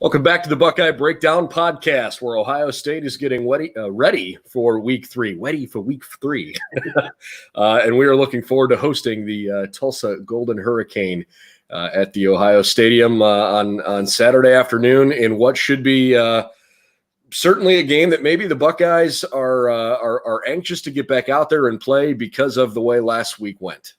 Welcome back to the Buckeye Breakdown Podcast, where Ohio State is getting ready for Week 3. And we are looking forward to hosting the Tulsa Golden Hurricane at the Ohio Stadium on Saturday afternoon in what should be certainly a game that maybe the Buckeyes are anxious to get back out there and play because of the way last week went.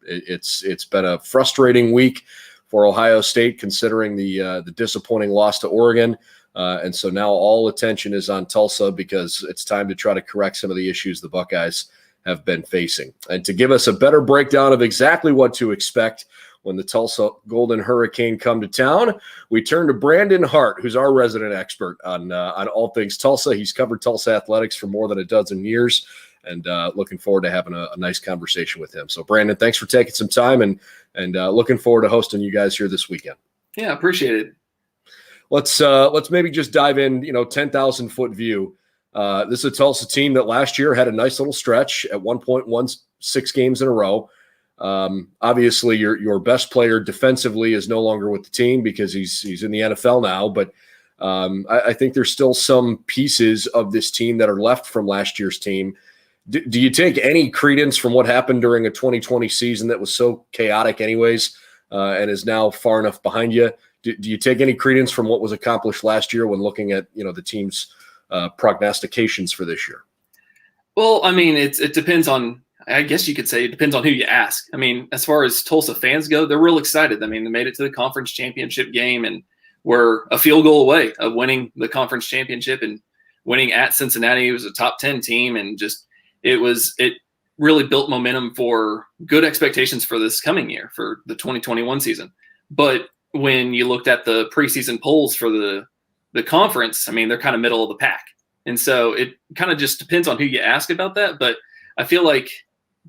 It's been a frustrating week for Ohio State, considering the disappointing loss to Oregon. And so now all attention is on Tulsa because it's time to try to correct some of the issues the Buckeyes have been facing. And to give us a better breakdown of exactly what to expect when the Tulsa Golden Hurricane come to town, we turn to Brandon Hart, who's our resident expert on all things Tulsa. He's covered Tulsa athletics for more than a dozen years, and looking forward to having a nice conversation with him. So, Brandon, thanks for taking some time, and looking forward to hosting you guys here this weekend. Yeah, appreciate it. Let's maybe just dive in, 10,000-foot view. This is a Tulsa team that last year had a nice little stretch at one point, won 6 games in a row. Obviously, your best player defensively is no longer with the team because he's in the NFL now, but I think there's still some pieces of this team that are left from last year's team. Do you take any credence from what happened during a 2020 season that was so chaotic anyways and is now far enough behind you? Do you take any credence from what was accomplished last year when looking at the team's prognostications for this year? Well, I mean, it depends on – I guess you could say it depends on who you ask. I mean, as far as Tulsa fans go, they're real excited. I mean, they made it to the conference championship game and were a field goal away of winning the conference championship and winning at Cincinnati. It was a top 10 team, and just – it really built momentum for good expectations for this coming year, for the 2021 season. But when you looked at the preseason polls for the conference, I mean, they're kind of middle of the pack. And so it kind of just depends on who you ask about that. But I feel like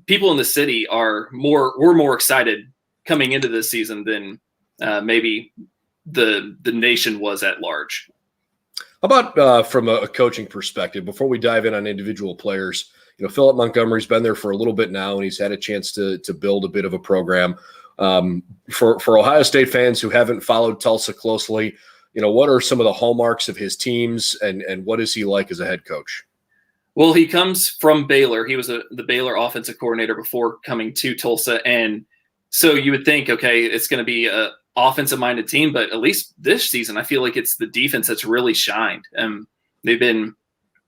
people in the city were more excited coming into this season than maybe the nation was at large. How about from a coaching perspective, before we dive in on individual players? Philip Montgomery's been there for a little bit now, and he's had a chance to build a bit of a program. For Ohio State fans who haven't followed Tulsa closely, what are some of the hallmarks of his teams, and what is he like as a head coach? Well, he comes from Baylor. He was the Baylor offensive coordinator before coming to Tulsa, and so you would think, okay, it's going to be a offensive-minded team, but at least this season, I feel like it's the defense that's really shined. They've been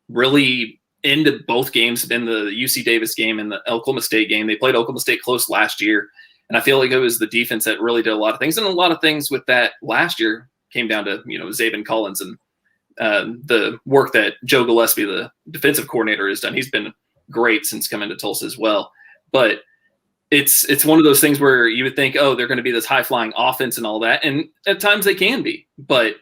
really into both games, in the UC Davis game and the Oklahoma State game. They played Oklahoma State close last year, and I feel like it was the defense that really did a lot of things. And a lot of things with that last year came down to, Zaden Collins and the work that Joe Gillespie, the defensive coordinator, has done. He's been great since coming to Tulsa as well. But it's one of those things where you would think, oh, they're going to be this high-flying offense and all that, and at times they can be. But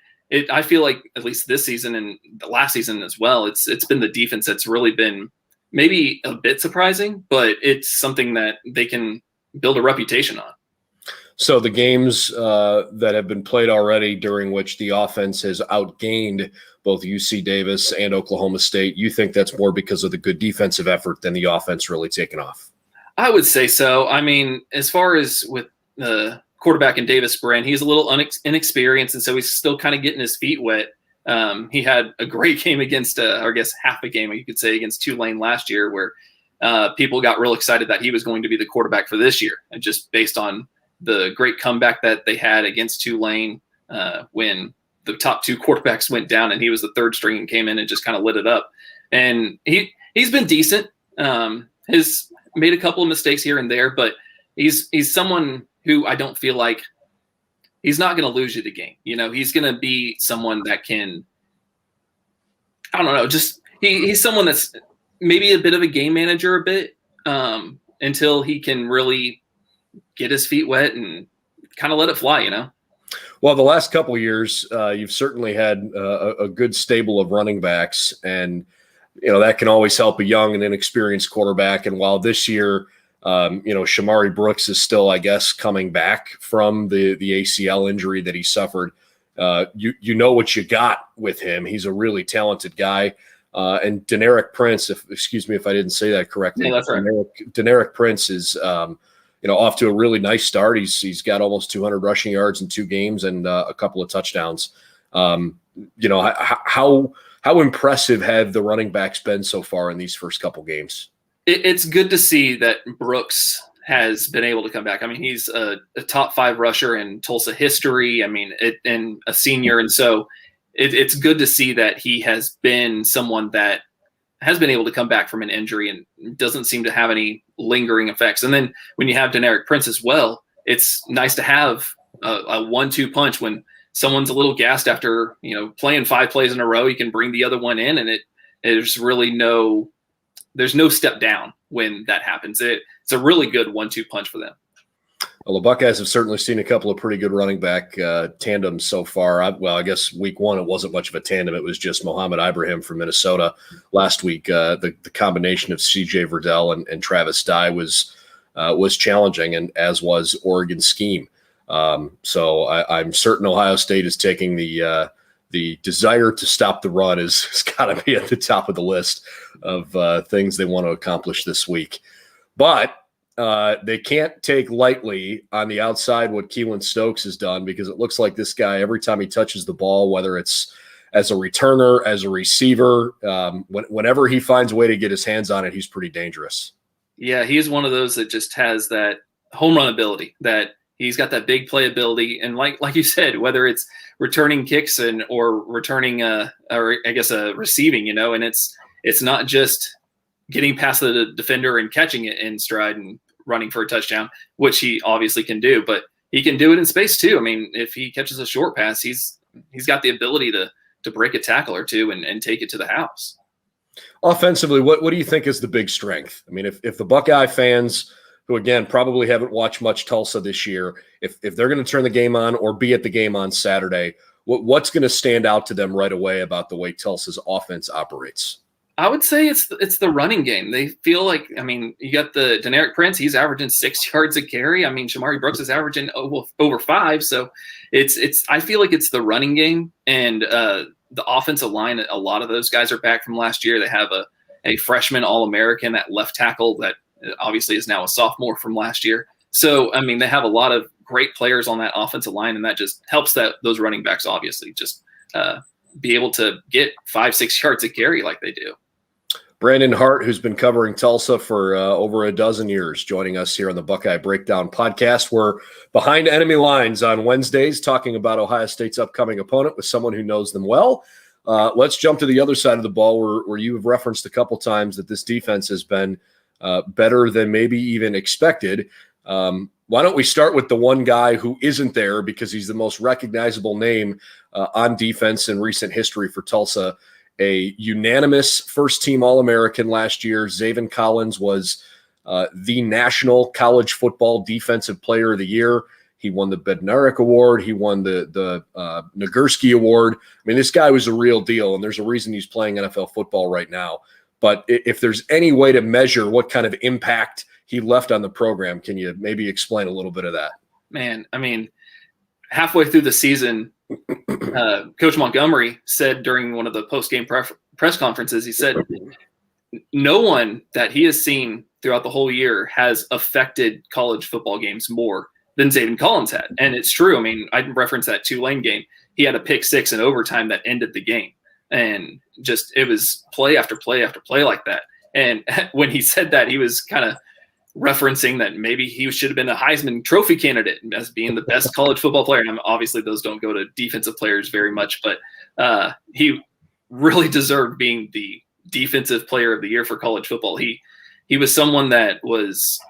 I feel like at least this season and the last season as well, it's been the defense that's really been maybe a bit surprising, but it's something that they can build a reputation on. So the games that have been played already, during which the offense has outgained both UC Davis and Oklahoma State, you think that's more because of the good defensive effort than the offense really taking off? I would say so. I mean, as far as with the quarterback in Davis Brin, he's a little inexperienced, and so he's still kind of getting his feet wet. He had a great game against, or I guess half a game, you could say, against Tulane last year, where people got real excited that he was going to be the quarterback for this year, and just based on the great comeback that they had against Tulane when the top 2 quarterbacks went down, and he was the third string and came in and just kind of lit it up. And he's been decent. Has made a couple of mistakes here and there, but he's someone who I don't feel like he's not going to lose you the game. He's going to be someone that can, I don't know, just he's someone that's maybe a bit of a game manager a bit until he can really get his feet wet and kind of let it fly, Well, the last couple of years, you've certainly had a good stable of running backs, and that can always help a young and inexperienced quarterback. And while this year, Shamari Brooks is still, I guess, coming back from the ACL injury that he suffered, you know what you got with him. He's a really talented guy. And Deneric Prince, excuse me if I didn't say that correctly. Yeah, that's right. Deneric Prince is off to a really nice start. He's got almost 200 rushing yards in 2 games and a couple of touchdowns. How impressive have the running backs been so far in these first couple games? It's good to see that Brooks has been able to come back. I mean, he's a top 5 rusher in Tulsa history. I mean, and a senior. And so it's good to see that he has been someone that has been able to come back from an injury and doesn't seem to have any lingering effects. And then when you have Deneric Prince as well, it's nice to have a 1-2 punch when someone's a little gassed after, playing 5 plays in a row. You can bring the other one in, and there's really there's no step down when that happens. It's a really good 1-2 punch for them. Well, the Buckeyes have certainly seen a couple of pretty good running back tandems so far. I guess week 1, it wasn't much of a tandem. It was just Mohamed Ibrahim from Minnesota. Last week, the combination of C.J. Verdell and Travis Dye was challenging, and as was Oregon's scheme. So I'm certain Ohio State is taking the desire to stop the run has got to be at the top of the list of things they want to accomplish this week. But they can't take lightly on the outside what Keelan Stokes has done, because it looks like this guy, every time he touches the ball, whether it's as a returner, as a receiver, whenever he finds a way to get his hands on it, he's pretty dangerous. Yeah, he's one of those that just has that home run ability, that he's got that big play ability. And like you said, whether it's returning kicks or returning receiving, and it's not just getting past the defender and catching it in stride and running for a touchdown, which he obviously can do, but he can do it in space too. I mean, if he catches a short pass, he's got the ability to break a tackle or two and take it to the house. Offensively, what do you think is the big strength? I mean, if the Buckeye fans, who again probably haven't watched much Tulsa this year, if they're going to turn the game on or be at the game on Saturday, what's going to stand out to them right away about the way Tulsa's offense operates? I would say it's the running game. They feel like, you got the Deneric Prince, he's averaging 6 yards a carry. Shamari Brooks is averaging over 5. So I feel like it's the running game, and the offensive line. A lot of those guys are back from last year. They have a freshman All-American at left tackle that obviously is now a sophomore from last year. So, they have a lot of great players on that offensive line, and that just helps those running backs obviously just be able to get 5-6 yards a carry like they do. Brandon Hart, who's been covering Tulsa for over a dozen years, joining us here on the Buckeye Breakdown podcast. We're behind enemy lines on Wednesdays, talking about Ohio State's upcoming opponent with someone who knows them well. Let's jump to the other side of the ball, where you have referenced a couple times that this defense has been better than maybe even expected. Why don't we start with the one guy who isn't there, because he's the most recognizable name on defense in recent history for Tulsa. A unanimous first-team All-American last year. Zaden Collins was the National College Football Defensive Player of the Year. He won the Bednarik Award. He won the Nagurski Award. This guy was a real deal, and there's a reason he's playing NFL football right now. But if there's any way to measure what kind of impact he left on the program, can you maybe explain a little bit of that? Man, halfway through the season, Coach Montgomery said during one of the post-game press conferences, he said, no one that he has seen throughout the whole year has affected college football games more than Zaden Collins had. And it's true. I referenced that Tulane game. He had a pick 6 in overtime that ended the game. And just, it was play after play after play like that. And when he said that, he was kind of referencing that maybe he should have been a Heisman Trophy candidate as being the best college football player. And obviously those don't go to defensive players very much, but he really deserved being the defensive player of the year for college football. He was someone that was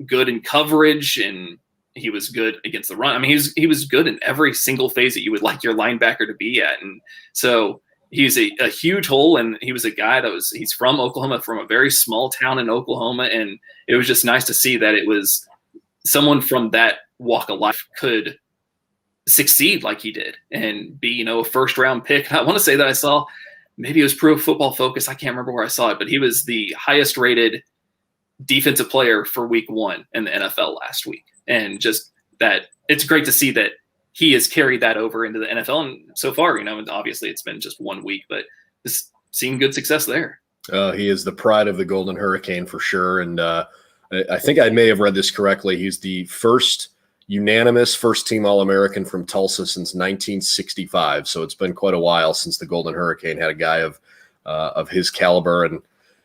good in coverage, and he was good against the run. He was good in every single phase that you would like your linebacker to be at. And so he's a huge hole, and he was a guy he's from Oklahoma, from a very small town in Oklahoma. And it was just nice to see that it was someone from that walk of life could succeed like he did and be, a first-round pick. I want to say that I saw, maybe it was Pro Football Focus, I can't remember where I saw it, but he was the highest-rated defensive player for week 1 in the NFL last week. And just that, it's great to see that he has carried that over into the NFL. And so far, obviously it's been just 1 week, but just seeing good success there. He is the pride of the Golden Hurricane for sure. And I think I may have read this correctly. He's the first unanimous first-team All-American from Tulsa since 1965. So it's been quite a while since the Golden Hurricane had a guy of his caliber. And,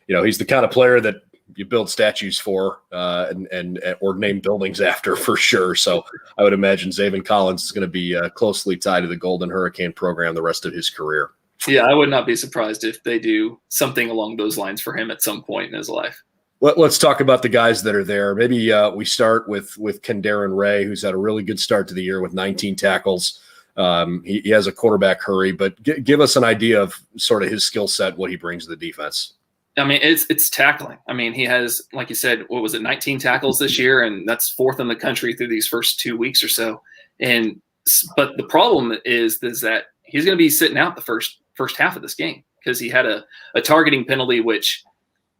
he's the kind of player that you build statues for or name buildings after, for sure. So I would imagine Zaden Collins is going to be closely tied to the Golden Hurricane program the rest of his career. Yeah, I would not be surprised if they do something along those lines for him at some point in his life. Let's talk about the guys that are there. Maybe we start with Kendarin Ray, who's had a really good start to the year with 19 tackles. He has a quarterback hurry, but give us an idea of sort of his skill set, what he brings to the defense. I mean, it's tackling. I mean, he has, like you said, 19 tackles this year, and that's fourth in the country through these first 2 weeks or so. But the problem is that he's going to be sitting out the first half of this game because he had a targeting penalty, which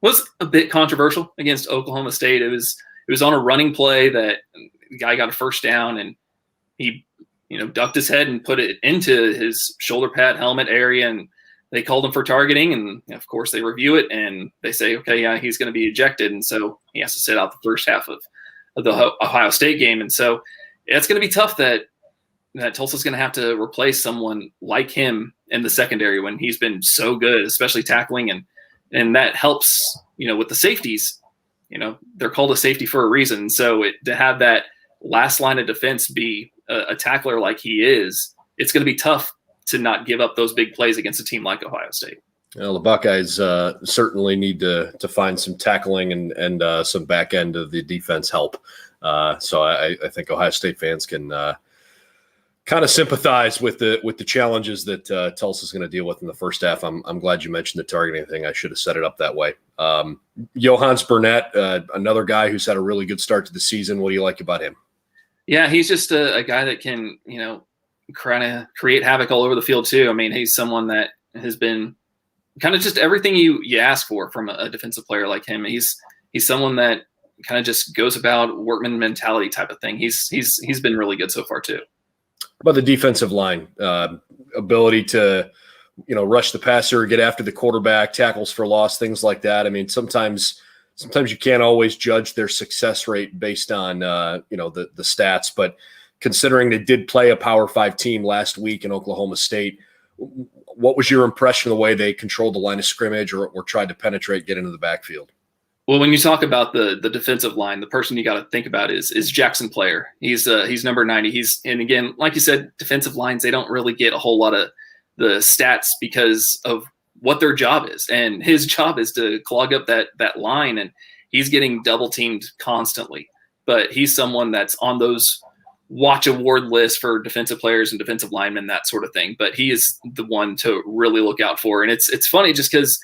was a bit controversial against Oklahoma State. It was on a running play that the guy got a first down, and he ducked his head and put it into his shoulder pad helmet area, and they called him for targeting, and of course they review it and they say, okay, yeah, he's going to be ejected, and so he has to sit out the first half of the Ohio State game. And so it's going to be tough that Tulsa's going to have to replace someone like him in the secondary when he's been so good, especially tackling, and that helps with the safeties. They're called a safety for a reason. So to have that last line of defense be a tackler like he is, it's going to be tough to not give up those big plays against a team like Ohio State. Well, the Buckeyes certainly need to find some tackling and some back end of the defense help. So I think Ohio State fans can kind of sympathize with the challenges that Tulsa's going to deal with in the first half. I'm glad you mentioned the targeting thing. I should have set it up that way. Johannes Burnett, another guy who's had a really good start to the season. What do you like about him? Yeah, he's just a guy that can, kind of create havoc all over the field too. I mean, he's someone that has been kind of just everything you ask for from a defensive player like him. He's someone that kind of just goes about workman mentality type of thing. He's been really good so far too. About the defensive line, ability to, rush the passer, get after the quarterback, tackles for loss, things like that. I mean, sometimes you can't always judge their success rate based on, the stats, but considering they did play a Power 5 team last week in Oklahoma State, what was your impression of the way they controlled the line of scrimmage or tried to penetrate, get into the backfield? Well, when you talk about the defensive line, the person you got to think about is Jackson Player. He's number 90. And again, like you said, defensive lines, they don't really get a whole lot of the stats because of what their job is. And his job is to clog up that line, and he's getting double teamed constantly. But he's someone that's on those watch award lists for defensive players and defensive linemen, that sort of thing. But he is the one to really look out for. And it's funny just because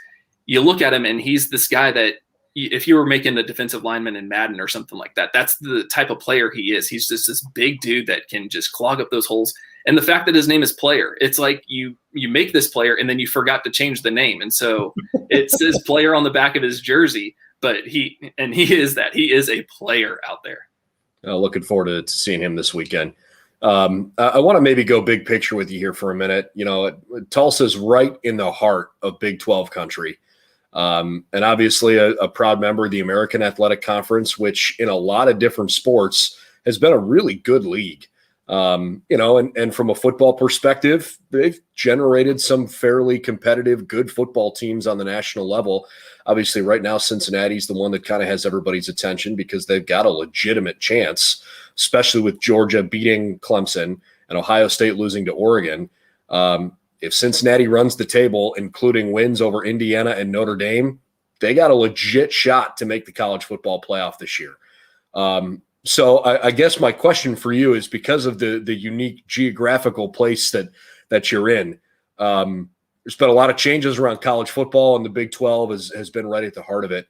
you look at him and he's this guy that if you were making a defensive lineman in Madden or something like that, that's the type of player he is. He's just this big dude that can just clog up those holes. And the fact that his name is Player, it's like you make this player and then you forgot to change the name. And so it says Player on the back of his jersey, but he is that. He is a player out there. Looking forward to seeing him this weekend. I want to maybe go big picture with you here for a minute. Tulsa's right in the heart of Big 12 country. And obviously a proud member of the American Athletic Conference, which in a lot of different sports has been a really good league. And from a football perspective, they've generated some fairly competitive, good football teams on the national level. Obviously, right now, Cincinnati's the one that kind of has everybody's attention because they've got a legitimate chance, especially with Georgia beating Clemson and Ohio State losing to Oregon. If Cincinnati runs the table, including wins over Indiana and Notre Dame, they got a legit shot to make the college football playoff this year. So I guess my question for you is, because of the unique geographical place that you're in, there's been a lot of changes around college football, and the Big 12 has been right at the heart of it.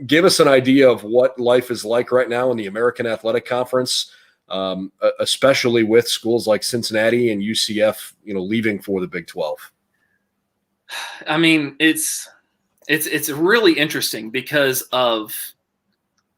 Give us an idea of what life is like right now in the American Athletic Conference, especially with schools like Cincinnati and UCF, leaving for the Big 12. I mean, it's really interesting because of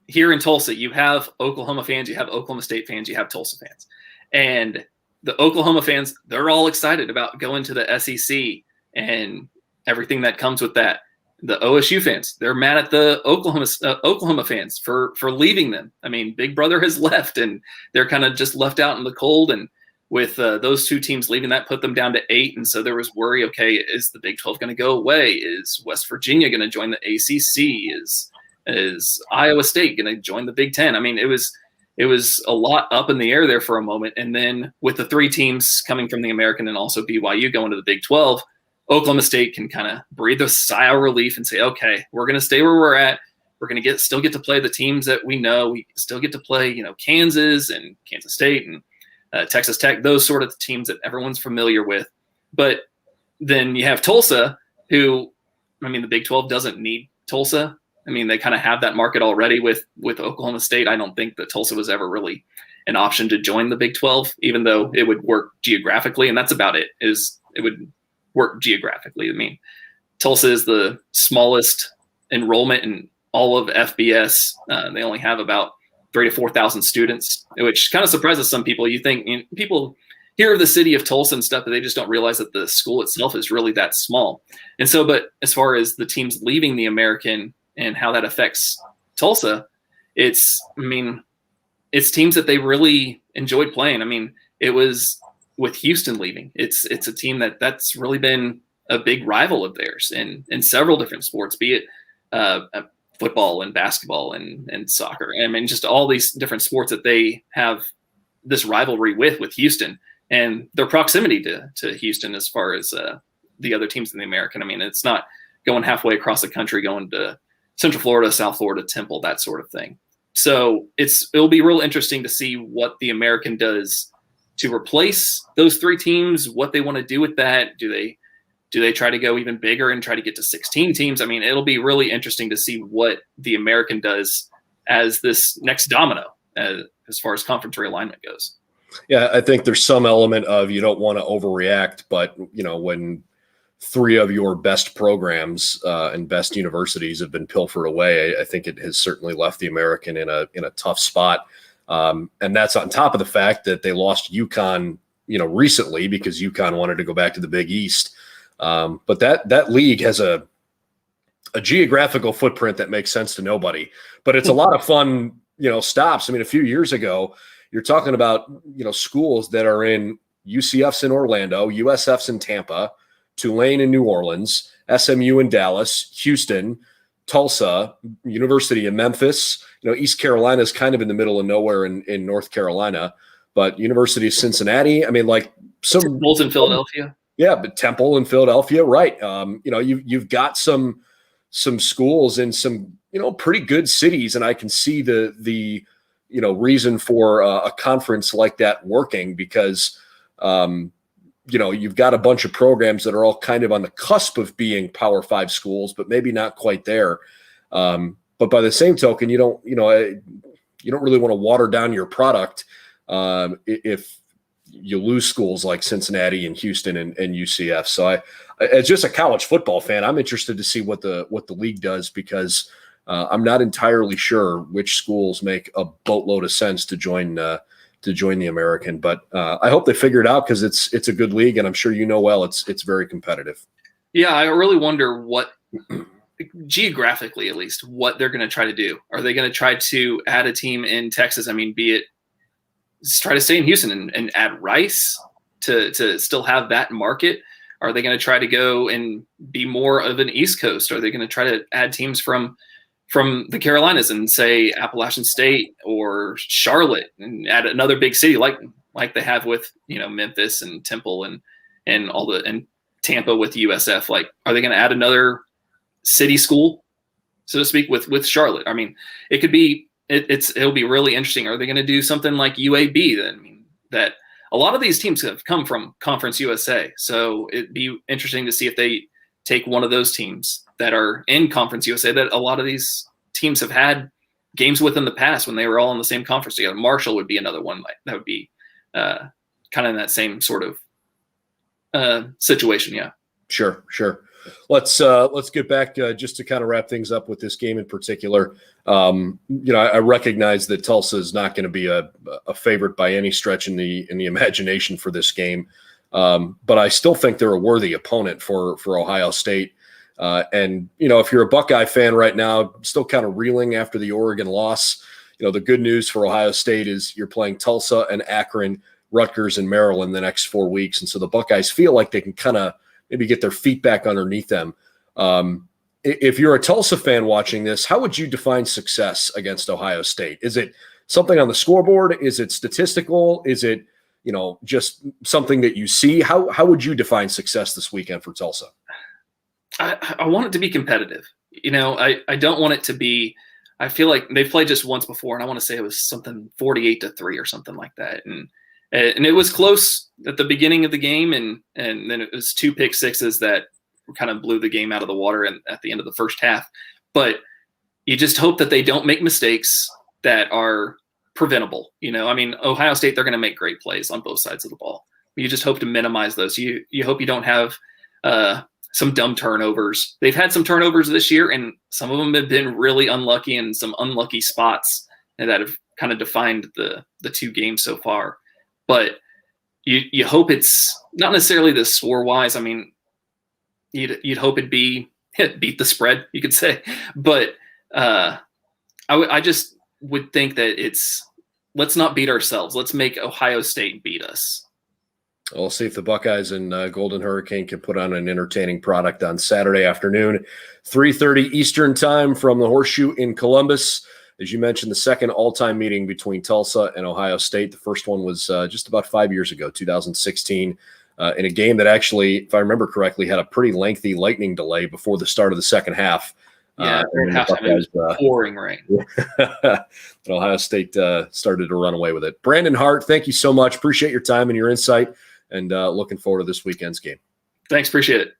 here in Tulsa, you have Oklahoma fans, you have Oklahoma State fans, you have Tulsa fans. And the Oklahoma fans, they're all excited about going to the SEC and everything that comes with that. the OSU fans, they're mad at the Oklahoma fans for leaving them. I mean, Big Brother has left, and they're kind of just left out in the cold. And with those two teams leaving, that put them down to 8. And so there was worry, okay, is the Big 12 going to go away? Is West Virginia going to join the ACC? Is Iowa State going to join the Big 10? I mean, it was a lot up in the air there for a moment. And then with the 3 teams coming from the American and also BYU going to the Big 12, Oklahoma State can kind of breathe a sigh of relief and say, okay, we're going to stay where we're at. We're going to still get to play the teams that we know. We still get to play, Kansas and Kansas State and Texas Tech, those sort of teams that everyone's familiar with. But then you have Tulsa, who, I mean, the Big 12 doesn't need Tulsa. I mean, they kind of have that market already with Oklahoma State. I don't think that Tulsa was ever really an option to join the Big 12, even though it would work geographically. And that's about it, is it would work geographically. I mean, Tulsa is the smallest enrollment in all of FBS. They only have about 3,000 to 4,000 students, which kind of surprises some people. You think people hear of the city of Tulsa and stuff, but they just don't realize that the school itself is really that small. And so, but as far as the teams leaving the American and how that affects Tulsa, it's teams that they really enjoyed playing. I mean, it was with Houston leaving. It's a team that's really been a big rival of theirs in several different sports, be it football and basketball and soccer. I mean, just all these different sports that they have this rivalry with Houston and their proximity to Houston as far as the other teams in the American. I mean, it's not going halfway across the country, going to Central Florida, South Florida, Temple, that sort of thing. So it'll be real interesting to see what the American does to replace those 3 teams, what they want to do with that. Do they try to go even bigger and try to get to 16 teams? I mean, it'll be really interesting to see what the American does as this next domino as far as conference realignment goes. Yeah, I think there's some element of you don't want to overreact, but when 3 of your best programs and best universities have been pilfered away, I think it has certainly left the American in a tough spot. And that's on top of the fact that they lost UConn, recently because UConn wanted to go back to the Big East. But that league has a geographical footprint that makes sense to nobody. But it's a lot of fun, stops. I mean, a few years ago, you're talking about schools that are in UCF's in Orlando, USF's in Tampa, Tulane in New Orleans, SMU in Dallas, Houston, Tulsa, University of Memphis. East Carolina is kind of in the middle of nowhere in North Carolina, but University of Cincinnati. I mean, like some Bulls in Philadelphia. Yeah, but Temple in Philadelphia, right? You've got some schools in some pretty good cities, and I can see the reason for a conference like that working because you've got a bunch of programs that are all kind of on the cusp of being Power 5 schools, but maybe not quite there. But by the same token, you don't really want to water down your product if you lose schools like Cincinnati and Houston and UCF. So as just a college football fan, I'm interested to see what the league does because I'm not entirely sure which schools make a boatload of sense to join the American, but I hope they figure it out because it's a good league, and I'm sure it's very competitive. Yeah, I really wonder what geographically, at least, what they're going to try to do. Are they going to try to add a team in Texas? I mean, be it try to stay in Houston and add Rice to still have that market. Are they going to try to go and be more of an East Coast? Are they going to try to add teams from the Carolinas and say Appalachian State or Charlotte and add another big city like they have with Memphis and Temple and Tampa with USF? Like, are they going to add another city school, so to speak, with Charlotte? I mean, it could be it'll be really interesting. Are they going to do something like UAB then? I mean, that a lot of these teams have come from Conference USA, so it'd be interesting to see if they take one of those teams that are in Conference USA that a lot of these teams have had games with in the past when they were all in the same conference together. Marshall would be another one that would be kind of in that same sort of situation. Yeah, sure. Let's get back just to kind of wrap things up with this game in particular. I recognize that Tulsa is not going to be a favorite by any stretch in the imagination for this game, but I still think they're a worthy opponent for Ohio State. And, if you're a Buckeye fan right now, still kind of reeling after the Oregon loss, the good news for Ohio State is you're playing Tulsa and Akron, Rutgers, and Maryland the next 4 weeks. And so the Buckeyes feel like they can kind of maybe get their feet back underneath them. If you're a Tulsa fan watching this, how would you define success against Ohio State? Is it something on the scoreboard? Is it statistical? Is it, just something that you see? How would you define success this weekend for Tulsa? I want it to be competitive. I don't want it to be, I feel like they've played just once before, and I want to say it was something 48-3 or something like that. And it was close at the beginning of the game, and then it was 2 pick sixes that kind of blew the game out of the water at the end of the first half. But you just hope that they don't make mistakes that are preventable. Ohio State, they're going to make great plays on both sides of the ball. You just hope to minimize those. You hope you don't have some dumb turnovers. They've had some turnovers this year, and some of them have been really unlucky in some unlucky spots that have kind of defined the 2 games so far. But you hope it's not necessarily the score-wise. You'd hope it'd be beat the spread, you could say. But I just would think that let's not beat ourselves. Let's make Ohio State beat us. We'll see if the Buckeyes and Golden Hurricane can put on an entertaining product on Saturday afternoon, 3:30 Eastern time from the Horseshoe in Columbus. As you mentioned, the second all-time meeting between Tulsa and Ohio State. The first one was just about 5 years ago, 2016, in a game that actually, if I remember correctly, had a pretty lengthy lightning delay before the start of the second half. Yeah, it was pouring rain. Ohio State started to run away with it. Brandon Hart, thank you so much. Appreciate your time and your insight, and looking forward to this weekend's game. Thanks, appreciate it.